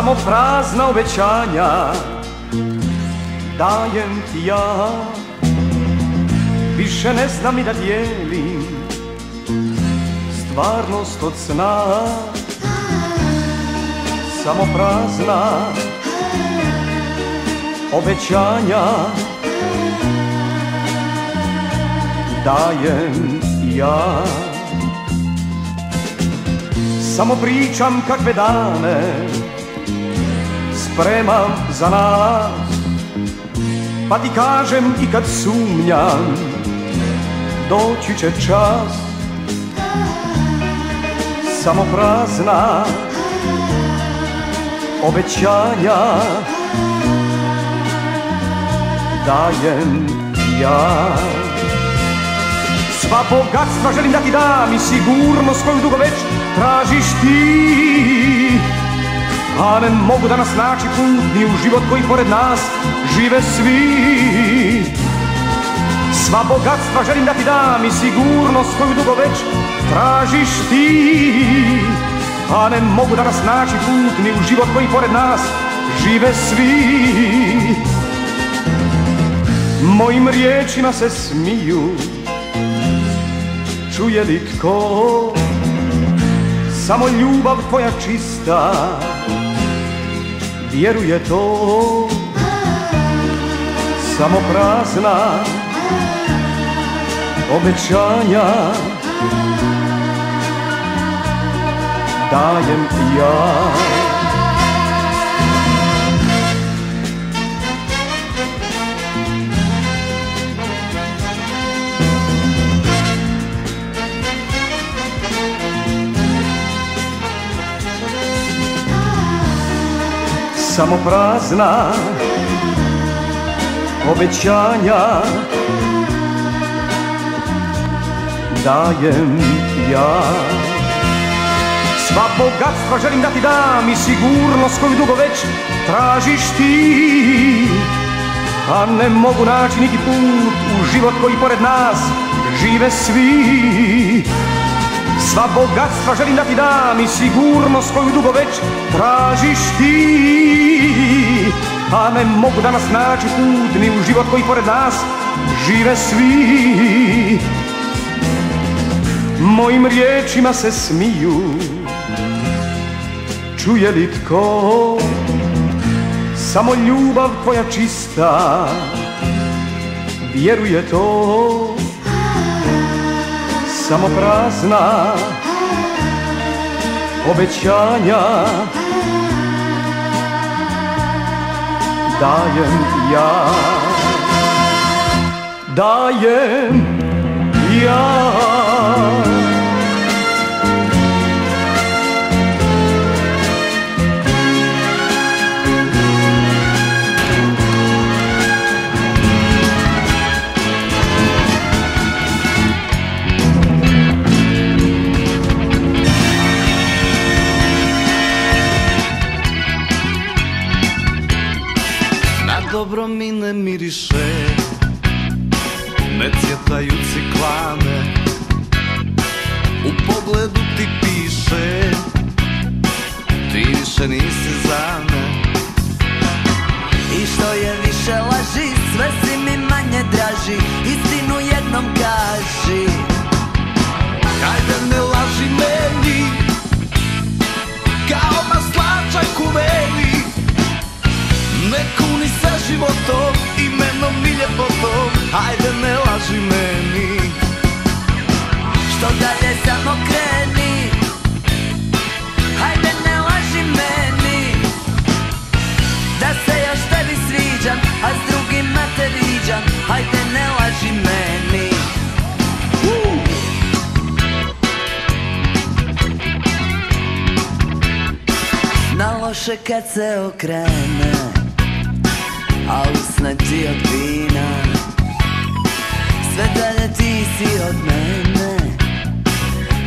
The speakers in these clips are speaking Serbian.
Samo prazna obećanja dajem ti ja. Više ne znam ni da dijelim stvarnost od sna. Samo prazna obećanja dajem ja. Samo pričam kakve dane spremam za nas, pa ti kažem i kad sumnjam doći će čas. Samo prazna obećanja dajem ja. Sva bogatstva želim da ti dam i sigurnost koju dugo već tražiš ti, a ne mogu danas naći put ni u život koji pored nas žive svi. Sva bogatstva želim da ti dam i sigurnost koju dugo već tražiš ti, a ne mogu danas naći put ni u život koji pored nas žive svi. Mojim riječima se smiju, čuje li tko? Samo ljubav tvoja čista vjeruje to. Samo prazna obećanja dajem ja. Samo prazna obećanja dajem ja. Sva bogatstva želim da ti dam i sigurnost koju dugo već tražiš ti, a ne mogu naći niti put u život koji pored nas žive svi. Sva bogatstva želim da ti dam i sigurnost koju dugo već tražiš ti, a ne mogu danas naći put ni u život koji pored nas žive svi. Mojim riječima se smiju, čuje li tko? Samo ljubav tvoja čista vjeruje to. Samo prazna obećanja dajem ja. Dajem ja. Dobro mi ne miriše, ne cvjetaju ciklane, u pogledu ti piše, ti više nisi za me. I što je više laži, sve si mi manje draži, istinu jednom kaži. Hajde ne laži meni, kao maslačaj kuveni, ne kuni se životom, imenom i ljepotom. Hajde ne laži meni, što dalje samo kreni. Hajde ne laži meni, da se još tebi sviđam, a s drugima te viđam. Hajde ne laži meni. Na loše kad se okrene, a usne ti od vina, sve dalje ti si od mene,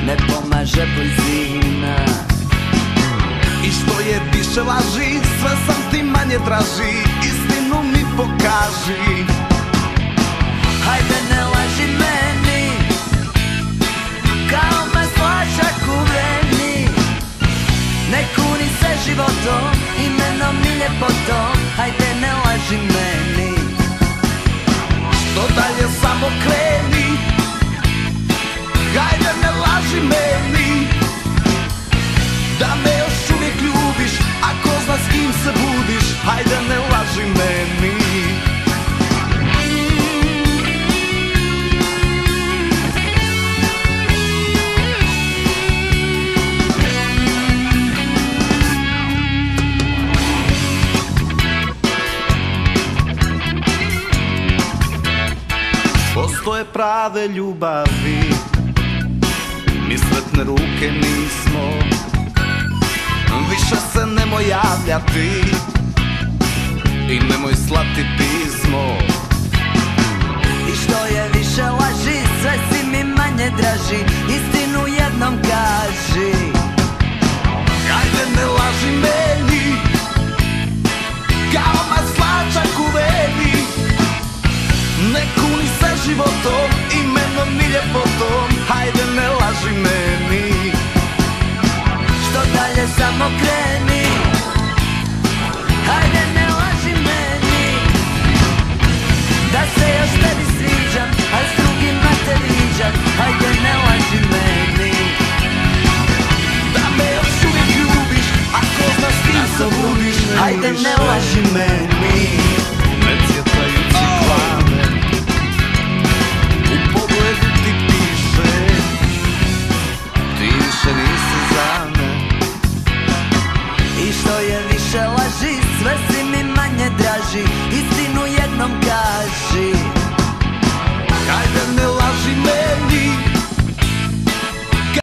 ne pomaže blizina. I što je više laži, sve sam ti manje draži, istinu mi pokaži. Hajde ne laži meni, kao maslačak u vreni, ne kuni se životom i postoje prave ljubavi. Mi sretne ruke nismo, više se nemoj javljati i nemoj slati pismo. I što je više laži, sve si mi manje draži, istinu jednom kaži. Ajde ne laži meni, kao maslačak u veni. Ne kuni se životom, imenom i ljepotom. Hajde ne laži meni. Što dalje samo kreni, hajde ne laži meni. Da se još tebi sviđam, a s drugima te viđam. Hajde ne laži meni. Da me još uvijek ljubiš, ako zna s kim se budiš. Hajde ne laži meni. Ne cvjetaju ciklane, u pogledu ti piše, ti više nisi za me. I što je više laži, sve si mi manje draži, istinu jednom kaži.